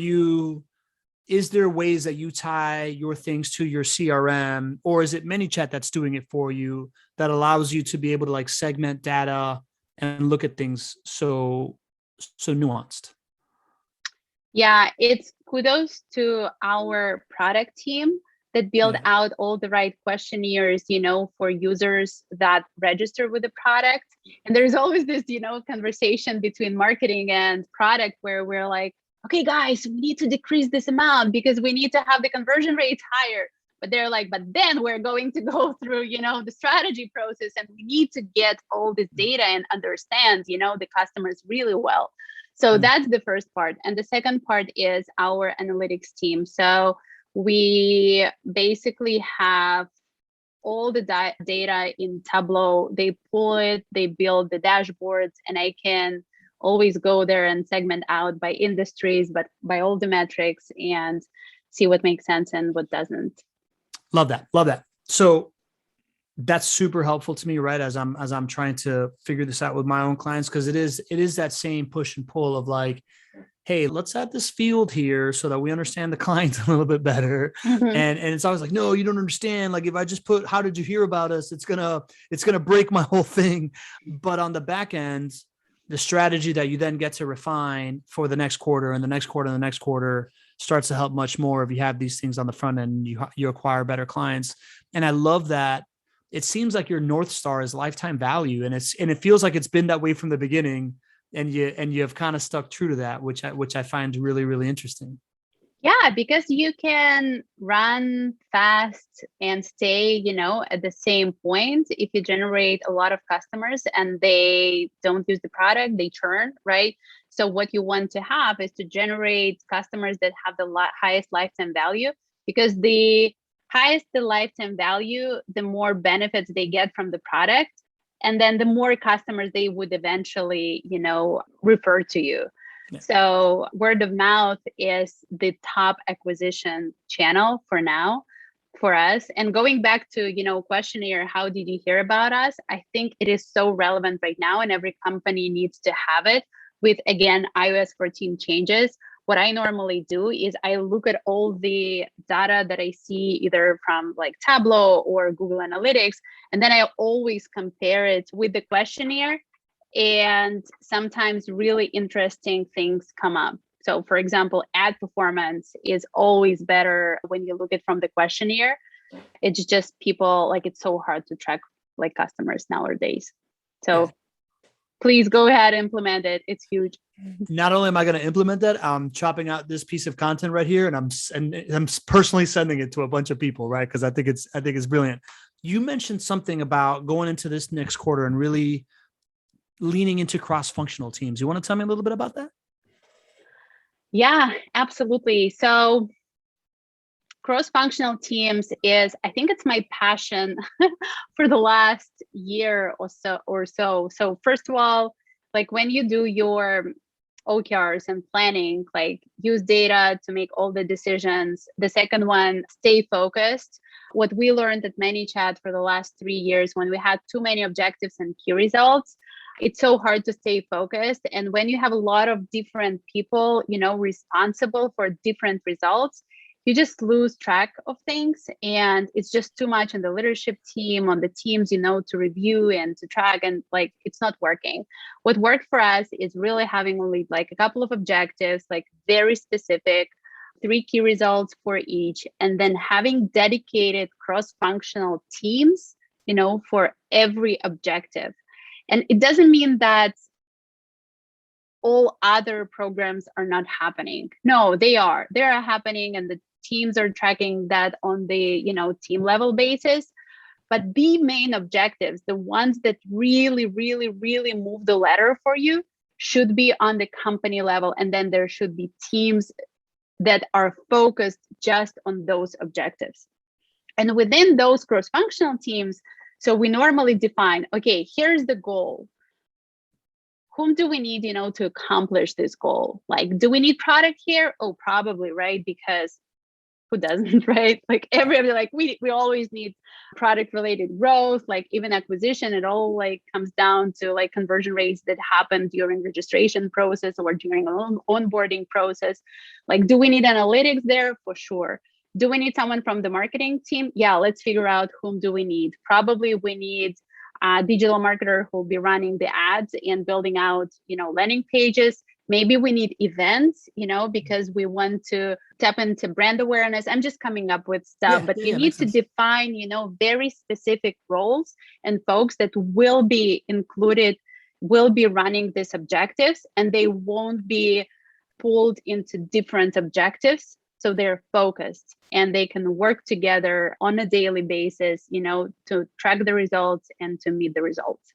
is there ways that you tie your things to your CRM, or is it ManyChat that's doing it for you that allows you to be able to segment data and look at things so nuanced? Yeah, it's kudos to our product team that build out all the right questionnaires, for users that register with the product. And there's always this, conversation between marketing and product where we're like, okay, guys, we need to decrease this amount because we need to have the conversion rates higher. But they're like, but then we're going to go through, the strategy process and we need to get all this data and understand, the customers really well. So that's the first part. And the second part is our analytics team. So we basically have all the data in Tableau. They pull it, they build the dashboards, and I can always go there and segment out by industries, but by all the metrics and see what makes sense and what doesn't. Love that. Love that. So that's super helpful to me, right? As I'm trying to figure this out with my own clients, because it is that same push and pull of hey, let's add this field here so that we understand the client a little bit better. Mm-hmm. And it's always like, no, you don't understand. If I just put, how did you hear about us? It's gonna break my whole thing. But on the back end, the strategy that you then get to refine for the next quarter and the next quarter and the next quarter starts to help much more if you have these things on the front end, you acquire better clients. And I love that. It seems like your North Star is lifetime value. And it feels like it's been that way from the beginning. And you have kind of stuck true to that, which I find really, really interesting. Yeah, because you can run fast and stay, at the same point. If you generate a lot of customers and they don't use the product, they churn, right? So what you want to have is to generate customers that have the highest lifetime value, because the highest the lifetime value, the more benefits they get from the product. And then the more customers they would eventually, refer to you. Yeah. So word of mouth is the top acquisition channel for now for us. And going back to, questionnaire, how did you hear about us? I think it is so relevant right now, and every company needs to have it with, again, iOS 14 changes. What I normally do is I look at all the data that I see either from like Tableau or Google Analytics, and then I always compare it with the questionnaire. And sometimes really interesting things come up. So for example, ad performance is always better when you look at from the questionnaire. It's just people, like, it's so hard to track like customers nowadays. So please go ahead and implement it. It's huge. Not only am I going to implement that, I'm chopping out this piece of content right here, and I'm personally sending it to a bunch of people, right? Because I think it's brilliant. You mentioned something about going into this next quarter and really leaning into cross-functional teams. You want to tell me a little bit about that? Yeah, absolutely. So cross-functional teams is, I think it's my passion for the last year or so. So first of all, like when you do your OKRs and planning, like use data to make all the decisions. The second one, stay focused. What we learned at ManyChat for the last 3 years, when we had too many objectives and key results, it's so hard to stay focused. And when you have a lot of different people, responsible for different results, you just lose track of things. And it's just too much on the leadership team, on the teams, to review and to track, and like, it's not working. What worked for us is really having only like a couple of objectives, like very specific, 3 key results for each, and then having dedicated cross-functional teams, for every objective. And it doesn't mean that all other programs are not happening. No, they are happening, and the teams are tracking that on the, team level basis. But the main objectives, the ones that really, really, really move the ladder for you, should be on the company level. And then there should be teams that are focused just on those objectives. And within those cross-functional teams, so we normally define, okay, here's the goal. Whom do we need, to accomplish this goal? Like, do we need product here? Oh, probably, right? Because who doesn't, right? Like everybody, like we always need product related growth, like even acquisition. It all like comes down to like conversion rates that happen during registration process or during an onboarding process. Like, do we need analytics there? For sure. Do we need someone from the marketing team? Yeah, let's figure out whom do we need. Probably we need a digital marketer who will be running the ads and building out, landing pages. Maybe we need events, because we want to tap into brand awareness. I'm just coming up with stuff, but you need to define, very specific roles and folks that will be included, will be running these objectives, and they won't be pulled into different objectives. So they're focused and they can work together on a daily basis, to track the results and to meet the results.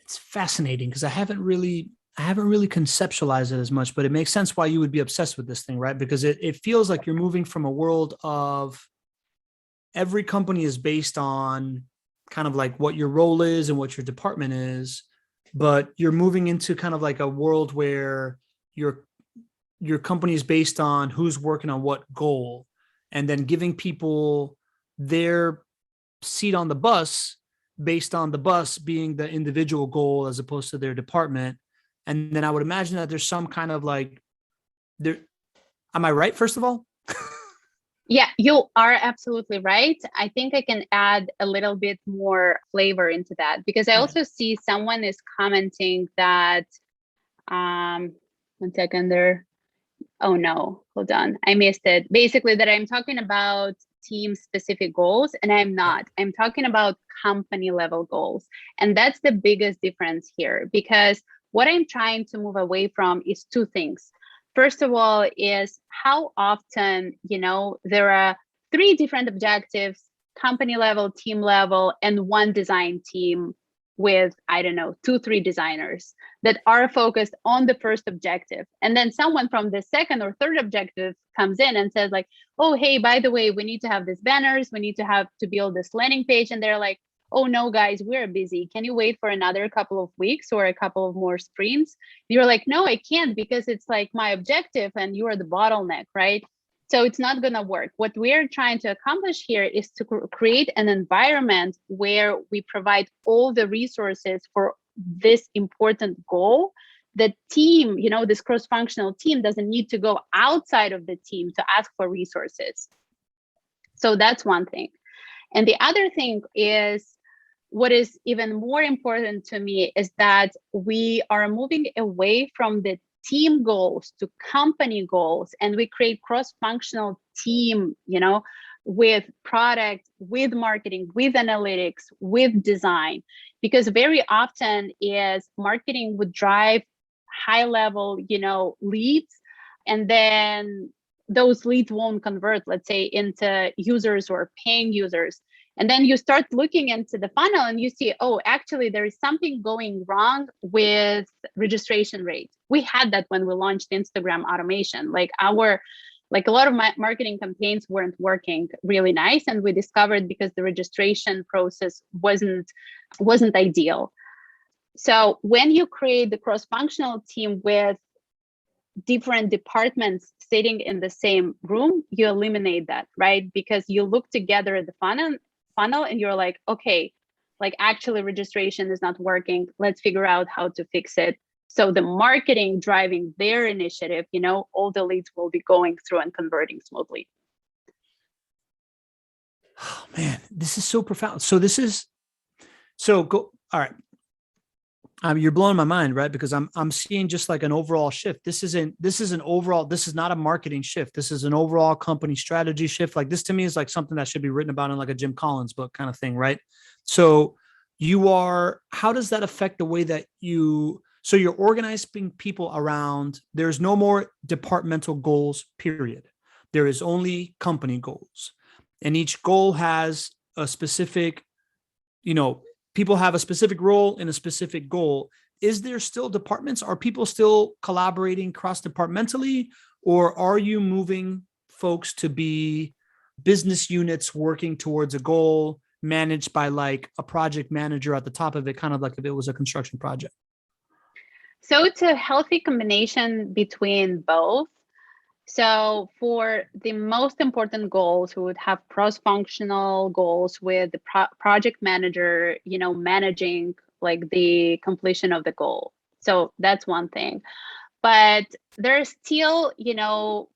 It's fascinating because I haven't really conceptualized it as much, but it makes sense why you would be obsessed with this thing, right? Because it feels like you're moving from a world of every company is based on kind of like what your role is and what your department is, but you're moving into kind of like a world where your company is based on who's working on what goal, and then giving people their seat on the bus based on the bus being the individual goal as opposed to their department. And then I would imagine that there's some kind of like there. Am I right? First of all? Yeah, you are absolutely right. I think I can add a little bit more flavor into that, because I also see someone is commenting that, 1 second there. Oh no, hold on. I missed it. Basically that I'm talking about team specific goals, and I'm not. I'm talking about company level goals. And that's the biggest difference here, because what I'm trying to move away from is 2 things. First of all is how often, there are 3 different objectives, company level, team level, and one design team with, 2, 3 designers that are focused on the first objective. And then someone from the second or third objective comes in and says like, oh, hey, by the way, we need to have these banners. We need to build this landing page. And they're like, oh no, guys, we're busy. Can you wait for another couple of weeks or a couple of more sprints? You're like, no, I can't, because it's like my objective and you are the bottleneck, right? So it's not going to work. What we're trying to accomplish here is to create an environment where we provide all the resources for this important goal. The team, this cross-functional team doesn't need to go outside of the team to ask for resources. So that's one thing. And the other thing is, what is even more important to me is that we are moving away from the team goals to company goals, and we create cross-functional team, with product, with marketing, with analytics, with design, because very often is marketing would drive high level, leads, and then those leads won't convert, let's say, into users or paying users. And then you start looking into the funnel and you see, oh, actually, there is something going wrong with registration rate. We had that when we launched Instagram automation. Like a lot of my marketing campaigns weren't working really nice. And we discovered because the registration process wasn't ideal. So when you create the cross-functional team with different departments sitting in the same room, you eliminate that, right? Because you look together at the funnel and you're like, okay, like actually registration is not working. Let's figure out how to fix it. So the marketing driving their initiative, all the leads will be going through and converting smoothly. Oh man, this is so profound. All right. You're blowing my mind, right? Because I'm seeing just like an overall shift. This is not a marketing shift. This is an overall company strategy shift. Like this to me is like something that should be written about in like a Jim Collins book kind of thing, right? So how does that affect the way that so you're organizing people around, there's no more departmental goals, period. There is only company goals. And each goal has a specific, people have a specific role in a specific goal. Is there still departments? Are people still collaborating cross-departmentally, or are you moving folks to be business units working towards a goal managed by like a project manager at the top of it, kind of like if it was a construction project? So it's a healthy combination between both. So for the most important goals, we would have cross-functional goals with the project manager, managing like the completion of the goal. So that's one thing. But there's still,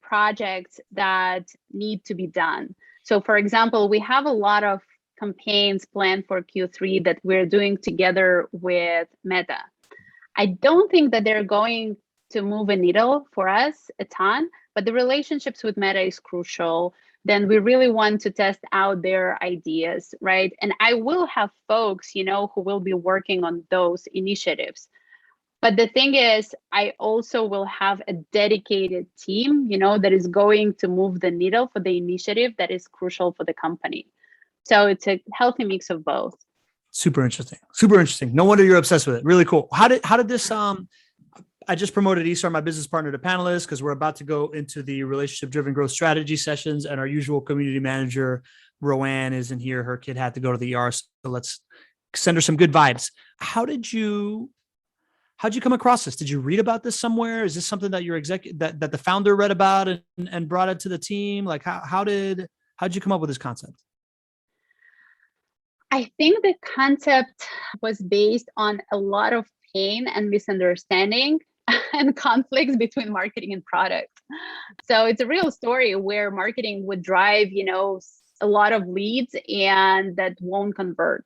projects that need to be done. So for example, we have a lot of campaigns planned for Q3 that we're doing together with Meta. I don't think that they're going to move a needle for us a ton, but the relationships with Meta is crucial. Then we really want to test out their ideas, right? And I will have folks, who will be working on those initiatives. But the thing is, I also will have a dedicated team, that is going to move the needle for the initiative that is crucial for the company. So it's a healthy mix of both. Super interesting. Super interesting. No wonder you're obsessed with it. Really cool. How did this, I just promoted Isar, my business partner, to panelist, because we're about to go into the relationship-driven growth strategy sessions, and our usual community manager, Roanne, isn't here. Her kid had to go to the ER, so let's send her some good vibes. How'd you come across this? Did you read about this somewhere? Is this something that your that the founder read about and brought it to the team? Like how'd you come up with this concept? I think the concept was based on a lot of pain and misunderstanding and conflicts between marketing and product. So it's a real story where marketing would drive, a lot of leads and that won't convert.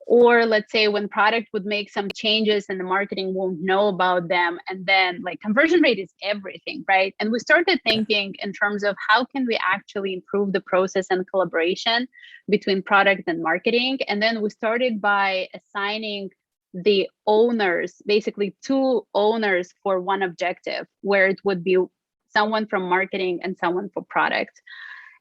Or let's say when product would make some changes and the marketing won't know about them. And then like conversion rate is everything, right? And we started thinking in terms of how can we actually improve the process and collaboration between product and marketing. And then we started by assigning the owners, basically 2 owners for one objective, where it would be someone from marketing and someone for product.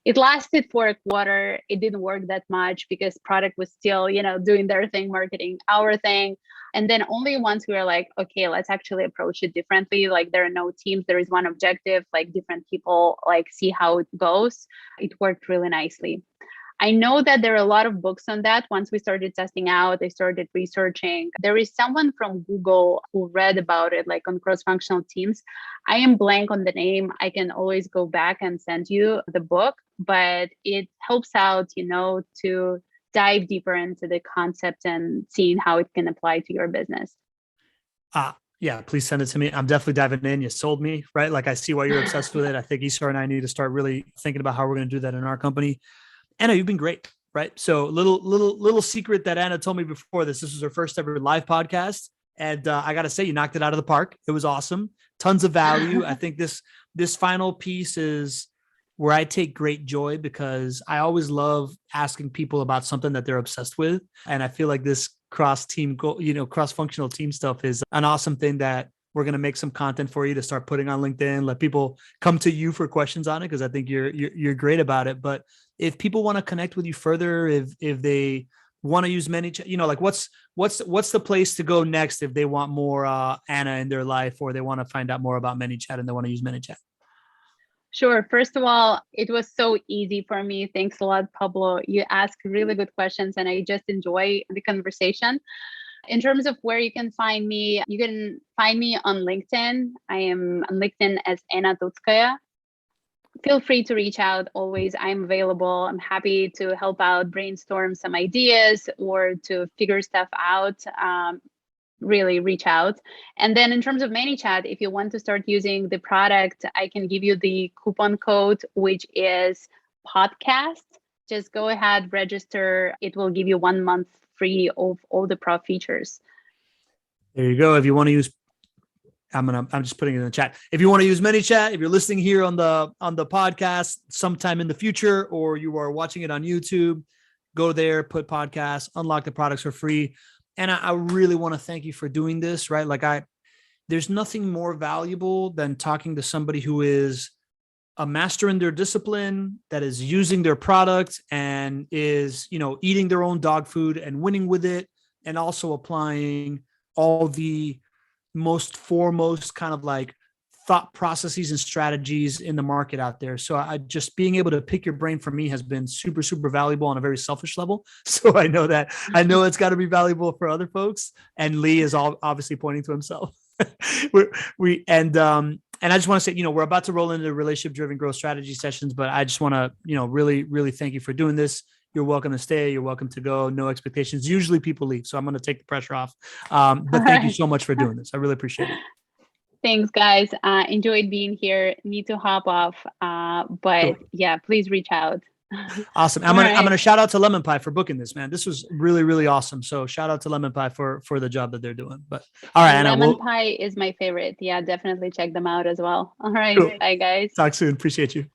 It lasted for a quarter. It didn't work that much because product was still, doing their thing, marketing our thing. And then only once we were like, okay, let's actually approach it differently. Like there are no teams, there is one objective, like different people, like see how it goes. It worked really nicely. I know that there are a lot of books on that. Once we started testing out, I started researching. There is someone from Google who read about it, like on cross-functional teams. I am blank on the name. I can always go back and send you the book, but it helps out, to dive deeper into the concept and seeing how it can apply to your business. Yeah, please send it to me. I'm definitely diving in. You sold me, right? Like I see why you're obsessed with it. I think Isar and I need to start really thinking about how we're going to do that in our company. Anna, you've been great, right? So little secret that Anna told me before this was her first ever live podcast. And I got to say, you knocked it out of the park. It was awesome. Tons of value. I think this final piece is where I take great joy because I always love asking people about something that they're obsessed with. And I feel like this cross-functional team stuff is an awesome thing that we're going to make some content for you to start putting on LinkedIn. Let people come to you for questions on it because I think you're great about it. But if people want to connect with you further, if they want to use ManyChat, like what's the place to go next if they want more Anna in their life or they want to find out more about ManyChat and they want to use ManyChat? Sure. First of all, it was so easy for me. Thanks a lot, Pablo. You ask really good questions and I just enjoy the conversation. In terms of where you can find me, you can find me on LinkedIn. I am on LinkedIn as Anna Tutckaia. Feel free to reach out always. I'm available. I'm happy to help out, brainstorm some ideas or to figure stuff out. Really reach out. And then in terms of ManyChat, if you want to start using the product, I can give you the coupon code, which is podcast. Just go ahead, register. It will give you 1 month free of all the pro features. There you go. If you want to use, I'm just putting it in the chat. If you want to use ManyChat, if you're listening here on the podcast sometime in the future, or you are watching it on YouTube, go there, put podcast, unlock the products for free. And I really want to thank you for doing this, right? Like there's nothing more valuable than talking to somebody who is a master in their discipline, that is using their product and is, eating their own dog food and winning with it, and also applying all the most foremost kind of like thought processes and strategies in the market out there. So I just being able to pick your brain for me has been super, super valuable on a very selfish level. So I know it's got to be valuable for other folks. And Lee is obviously pointing to himself. And I just want to say, we're about to roll into the relationship-driven growth strategy sessions, but I just want to, really, really thank you for doing this. You're welcome to stay. You're welcome to go. No expectations. Usually people leave, so I'm going to take the pressure off. But thank you so much for doing this. I really appreciate it. Thanks, guys. Enjoyed being here. Need to hop off. But sure. Yeah, please reach out. Awesome. I'm gonna shout out to Lemon Pie for booking this, man. This was really, really awesome. So shout out to Lemon Pie for the job that they're doing. But all right, Anna, Lemon Pie is my favorite. Yeah, definitely check them out as well. All right. Cool. Bye, guys. Talk soon. Appreciate you.